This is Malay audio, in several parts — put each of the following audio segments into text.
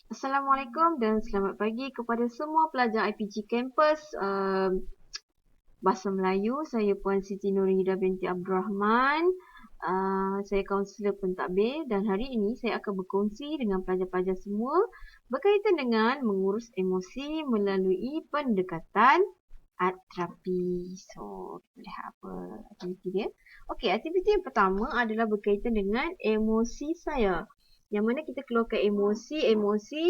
Assalamualaikum dan selamat pagi kepada semua pelajar IPG Campus Bahasa Melayu. Saya Puan Siti Nurhida binti Abdul Rahman. Saya kaunselor pentadbir dan hari ini saya akan berkongsi dengan pelajar-pelajar semua berkaitan dengan mengurus emosi melalui pendekatan art terapi. So, kita lihat apa aktiviti dia. Okey, aktiviti yang pertama adalah berkaitan dengan emosi saya. Yang mana kita keluarkan emosi-emosi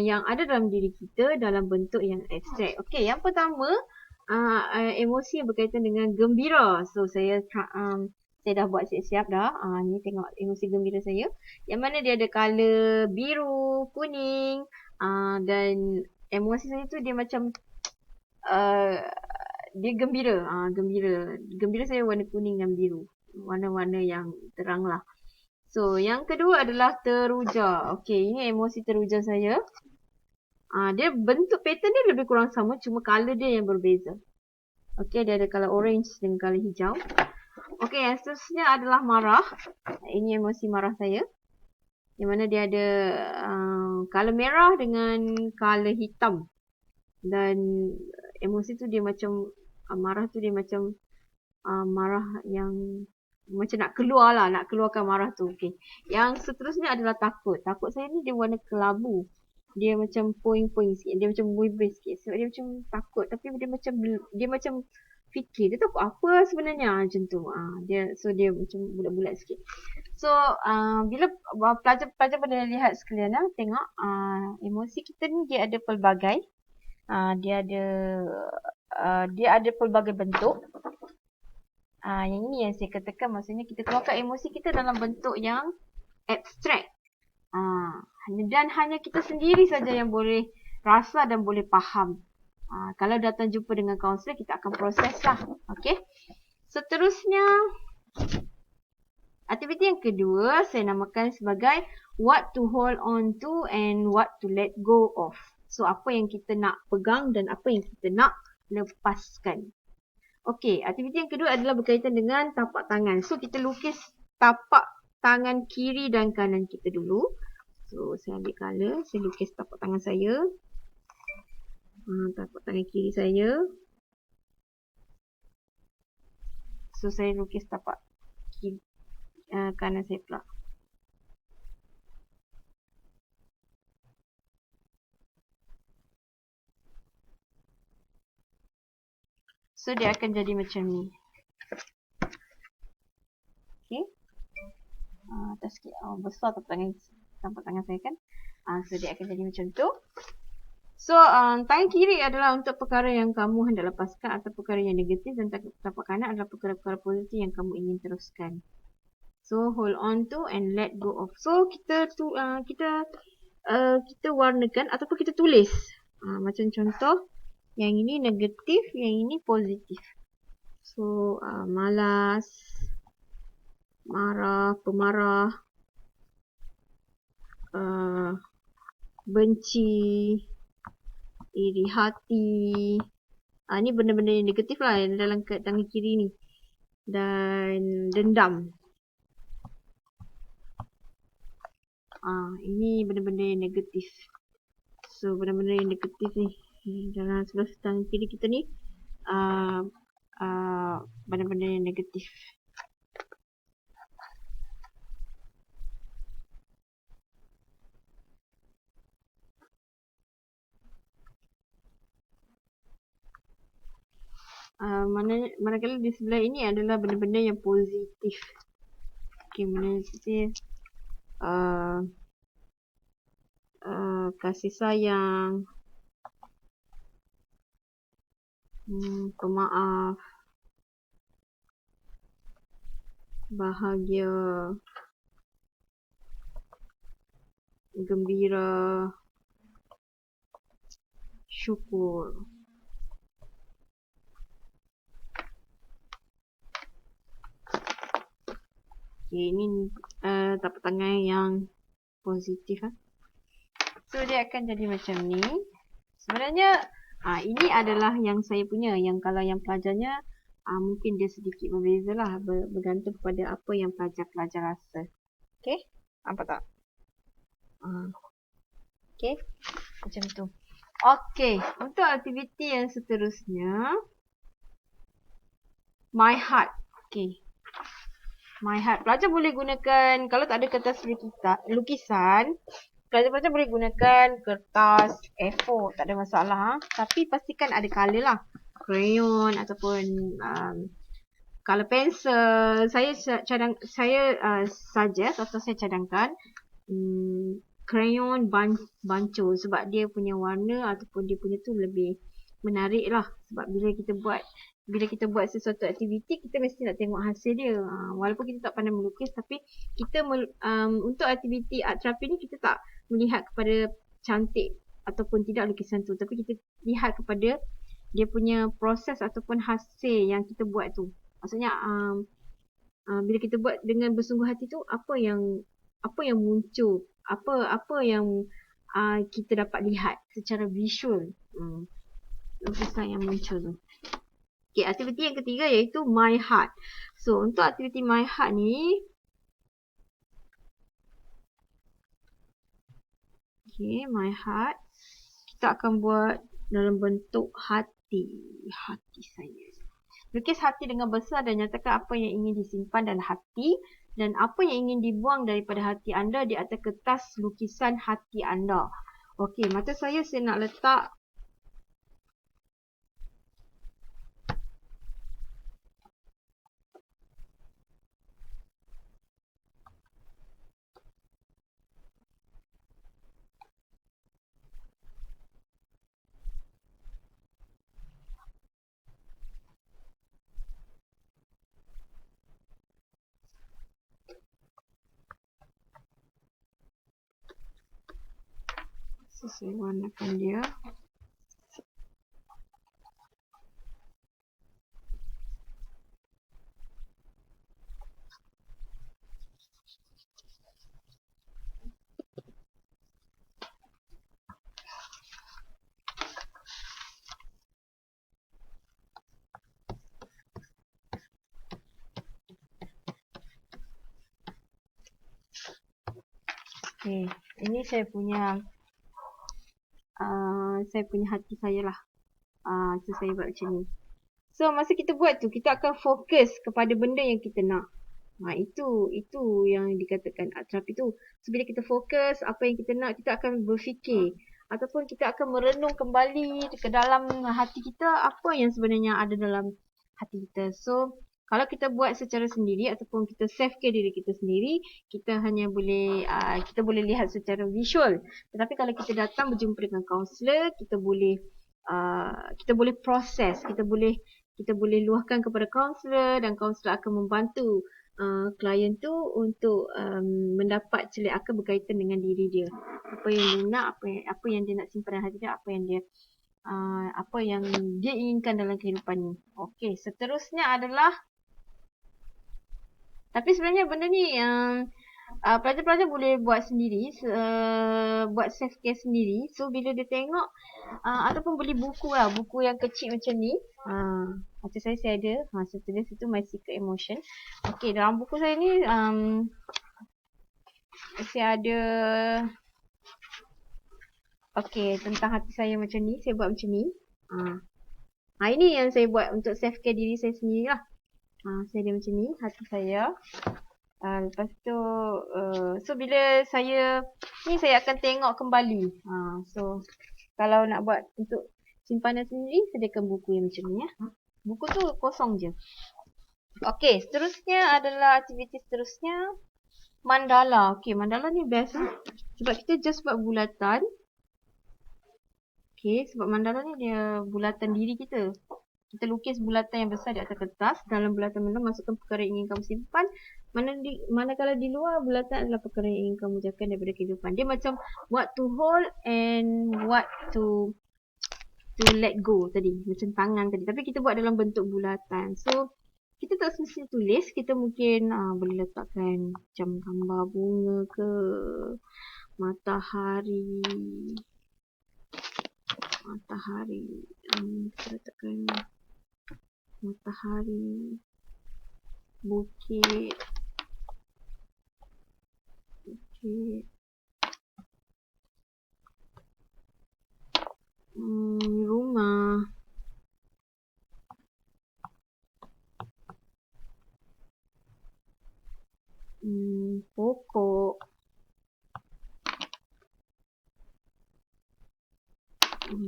yang ada dalam diri kita dalam bentuk yang abstrak. Okey, yang pertama emosi yang berkaitan dengan gembira. So, saya dah buat siap-siap dah. Ni tengok emosi gembira saya. Yang mana dia ada color biru, kuning. Dan emosi saya tu dia macam dia gembira. Gembira saya warna kuning dan biru. Warna-warna yang terang lah. So, yang kedua adalah teruja. Okey, ini emosi teruja saya. Dia bentuk pattern dia lebih kurang sama, cuma color dia yang berbeza. Okey, dia ada color orange dengan color hijau. Okey, yang seterusnya adalah marah. Ini emosi marah saya. Yang mana dia ada color merah dengan color hitam. Dan emosi tu dia macam marah tu dia macam marah yang macam nak keluar lah, nak keluarkan marah tu. Okey. Yang seterusnya adalah takut. Takut saya ni dia warna kelabu. Dia macam poing-poing sikit. Dia macam buih-buih sikit. Sebab dia macam takut. Tapi dia macam fikir. Dia takut apa sebenarnya macam tu. Dia macam bulat-bulat sikit. So, bila pelajar-pelajar boleh lihat sekalian tengok emosi kita ni dia ada pelbagai. Dia ada pelbagai bentuk. Yang ini yang saya katakan maksudnya kita keluarkan emosi kita dalam bentuk yang abstrak. Dan hanya kita sendiri saja yang boleh rasa dan boleh faham. Kalau datang jumpa dengan kaunselor, kita akan proses lah. Okay. Seterusnya, aktiviti yang kedua saya namakan sebagai what to hold on to and what to let go of. So, apa yang kita nak pegang dan apa yang kita nak lepaskan. Okey, aktiviti yang kedua adalah berkaitan dengan tapak tangan. So, kita lukis tapak tangan kiri dan kanan kita dulu. So, saya ambil color. Saya lukis tapak tangan saya. Tapak tangan kiri saya. So, saya lukis tapak kiri, kanan saya pula. So, dia akan jadi macam ni. Okey. Atas sikit. Besar tapak tangan saya kan. So, dia akan jadi macam tu. So, tangan kiri adalah untuk perkara yang kamu hendak lepaskan atau perkara yang negatif dan tapak kanan adalah perkara-perkara positif yang kamu ingin teruskan. So, hold on to and let go of. So, kita warnakan ataupun kita tulis. Macam contoh, yang ini negatif, yang ini positif. So, malas, marah, pemarah, benci, iri hati. Ni benda-benda yang negatif lah dalam tangan kiri ni. Dan dendam. Ini benda-benda yang negatif. So, benda-benda yang negatif ni dalam sebelah tangan kiri kita ni benda-benda yang negatif. Manakala di sebelah ini adalah benda-benda yang positif. Okey, benda positif. Kasih sayang, pemaaf, bahagia, gembira, syukur. Okay, ini tapak tangan yang positif. So, dia akan jadi macam ni. Sebenarnya, ini adalah yang saya punya. Yang kalau yang pelajarnya, mungkin dia sedikit berbeza lah. Bergantung kepada apa yang pelajar-pelajar rasa. Okay? Nampak tak? Okay, macam tu. Okay, untuk aktiviti yang seterusnya, My Heart. Okay, My Heart. Pelajar boleh gunakan, kalau tak ada kertas lukisan, pelajar-pelajar boleh gunakan kertas A4, tak ada masalah. Tapi pastikan ada colour lah. Crayon ataupun color pencil. Saya suggest atau saya cadangkan crayon banco sebab dia punya warna ataupun dia punya tu lebih menarik lah. Sebab bila kita buat sesuatu aktiviti, kita mesti nak tengok hasil dia. Walaupun kita tak pandai melukis, tapi kita untuk aktiviti art terapi ni kita tak melihat kepada cantik ataupun tidak lukisan tu, tapi kita lihat kepada dia punya proses ataupun hasil yang kita buat tu. Maksudnya bila kita buat dengan bersungguh hati tu, apa yang muncul, apa yang kita dapat lihat secara visual, lukisan yang muncul tu. Okay, aktiviti yang ketiga iaitu My Heart. So untuk aktiviti My Heart ni, okay, My Heart, kita akan buat dalam bentuk hati saya. Lukis hati dengan besar dan nyatakan apa yang ingin disimpan dalam hati dan apa yang ingin dibuang daripada hati anda di atas kertas lukisan hati anda. Okey, mata saya nak letak saya warnakan dia. Okey, ini saya punya hati saya lah. So saya buat macam ni. So masa kita buat tu, kita akan fokus kepada benda yang kita nak. Itu yang dikatakan art terapi tu. So bila kita fokus apa yang kita nak, kita akan berfikir ataupun kita akan merenung kembali ke dalam hati kita apa yang sebenarnya ada dalam hati kita. So kalau kita buat secara sendiri ataupun kita self care diri kita sendiri, kita hanya boleh kita boleh lihat secara visual. Tetapi kalau kita datang berjumpa dengan kaunselor, kita boleh proses, kita boleh luahkan kepada kaunselor dan kaunselor akan membantu klien tu untuk mendapat celik akal berkaitan dengan diri dia. Apa yang dia nak, apa yang dia nak simpan dalam hati dia, apa yang dia inginkan dalam kehidupan ni. Okey, seterusnya adalah, tapi sebenarnya benda ni pelajar-pelajar boleh buat sendiri, buat self care sendiri. So bila dia tengok ataupun beli buku lah, buku yang kecil macam ni. Macam saya ada, saya tulis itu My Secret Emotion. Okey, dalam buku saya ni saya ada tentang hati saya macam ni, saya buat macam ni. Ini yang saya buat untuk self care diri saya sendiri lah. Saya ada macam ni hati saya. Lepas tu so bila saya akan tengok kembali. So kalau nak buat untuk simpanan sendiri, sediakan buku yang macam ni ya. Buku tu kosong je. Okey, seterusnya adalah aktiviti seterusnya mandala. Okey, mandala ni best sebab kita just buat bulatan. Okey, sebab mandala ni dia bulatan diri kita. Kita lukis bulatan yang besar di atas kertas. Dalam bulatan mandala masukkan perkara yang ingin kamu simpan. Manakala di luar, bulatan adalah perkara yang ingin kamu jauhkan daripada kehidupan. Dia macam what to hold and what to let go tadi. Macam tangan tadi. Tapi kita buat dalam bentuk bulatan. So, kita tak semestinya tulis. Kita mungkin boleh letakkan macam gambar bunga ke matahari. Kita letakkan matahari, bukit, Kita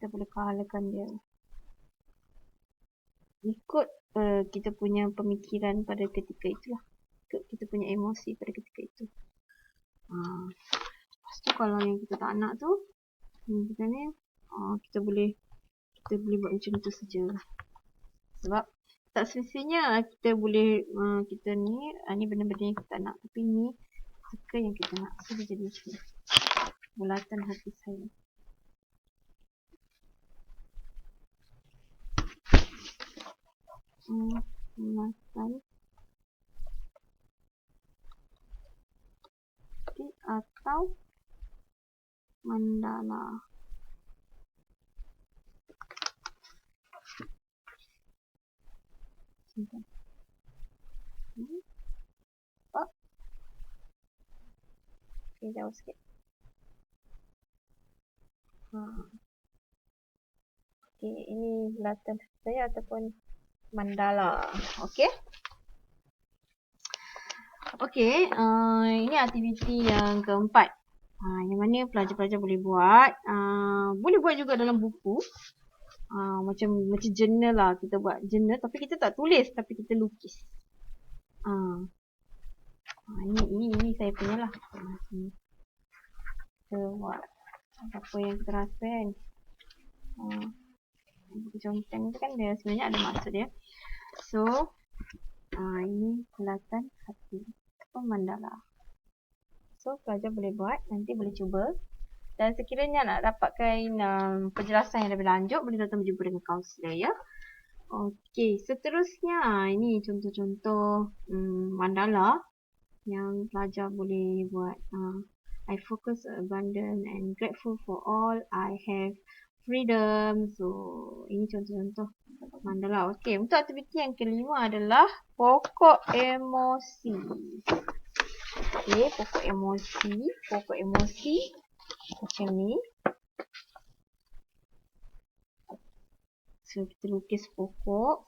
boleh colorkan dia ikut kita punya pemikiran pada ketika itulah, ikut kita punya emosi pada ketika itu. Lepas tu kalau yang kita tak nak tu, kita ni kita boleh buat macam tu saja. Sebab tak semestinya kita boleh kita ni benda-benda yang kita nak, tapi ni suka yang kita nak. So dia jadi macam ni. Bulatan hati saya. Bulatan atau mandala. Okay, jauh sikit. Okay, ini bulatan saya ataupun mandala. Okay. Okay, ini aktiviti yang keempat. Yang mana pelajar-pelajar boleh buat. Boleh buat juga dalam buku. Macam journal lah. Kita buat journal tapi kita tak tulis, tapi kita lukis. Ini saya punya lah. Kita buat apa yang kita rasa kan. Buku conteng tu kan dia sebenarnya ada maksud dia. So, ini bulatan hati atau mandala. So, pelajar boleh buat, nanti boleh cuba. Dan sekiranya nak dapatkan penjelasan yang lebih lanjut, boleh datang berjumpa dengan kaunselor ya. Okey, seterusnya ini contoh-contoh mandala yang pelajar boleh buat. I focus abundant and grateful for all I have freedom. So, ini contoh-contoh mandala. Okey, untuk aktiviti yang kelima adalah pokok emosi. Okey, pokok emosi macam ni. So, kita lukis pokok.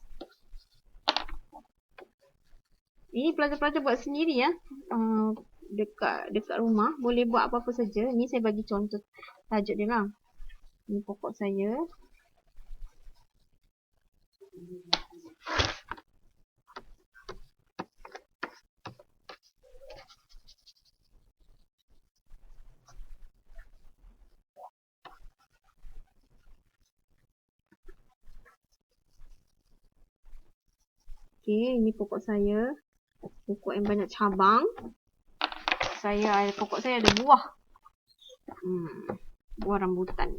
Ini pelajar-pelajar buat sendiri ya. Dekat rumah boleh buat apa-apa saja. Ini saya bagi contoh tajuk dia lah. Ini pokok saya. Okey, ini pokok saya. Pokok yang banyak cabang. Pokok saya ada buah. Buah rambutan.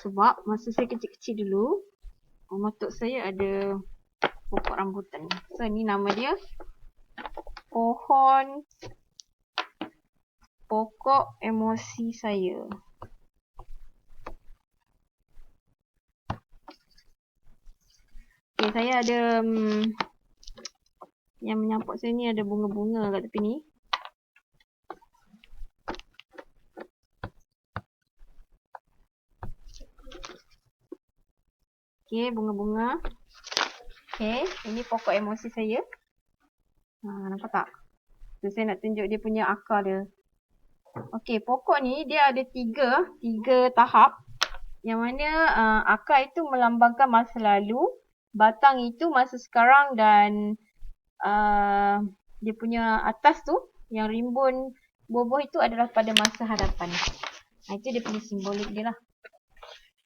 Sebab masa saya kecil-kecil dulu, mak tok saya ada pokok rambutan. So, ni nama dia pokok emosi saya. Okay, saya ada yang menyampuk saya ni ada bunga-bunga kat tepi ni. Okay, bunga-bunga. Okay, ini pokok emosi saya. Nampak tak? So, saya nak tunjuk dia punya akar dia. Okay, pokok ni dia ada tiga tahap. Yang mana akar itu melambangkan masa lalu. Batang itu masa sekarang dan dia punya atas tu, yang rimbun buah-buah itu adalah pada masa hadapan. Itu dia punya simbolik dia lah.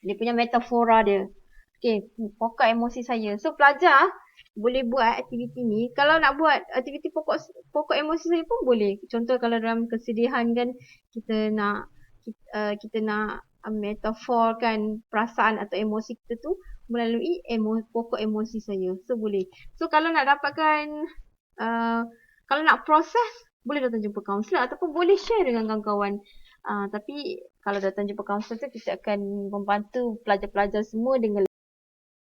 Dia punya metafora dia. Okay, pokok emosi saya. So, pelajar boleh buat aktiviti ni. Kalau nak buat aktiviti pokok emosi saya pun boleh. Contoh kalau dalam kesedihan kan, kita nak metaforkan perasaan atau emosi kita tu melalui pokok emosi saya. So, boleh. So, kalau nak dapatkan, kalau nak proses, boleh datang jumpa kaunselor ataupun boleh share dengan kawan-kawan. Tapi kalau datang jumpa kaunselor tu, kita akan membantu pelajar-pelajar semua dengan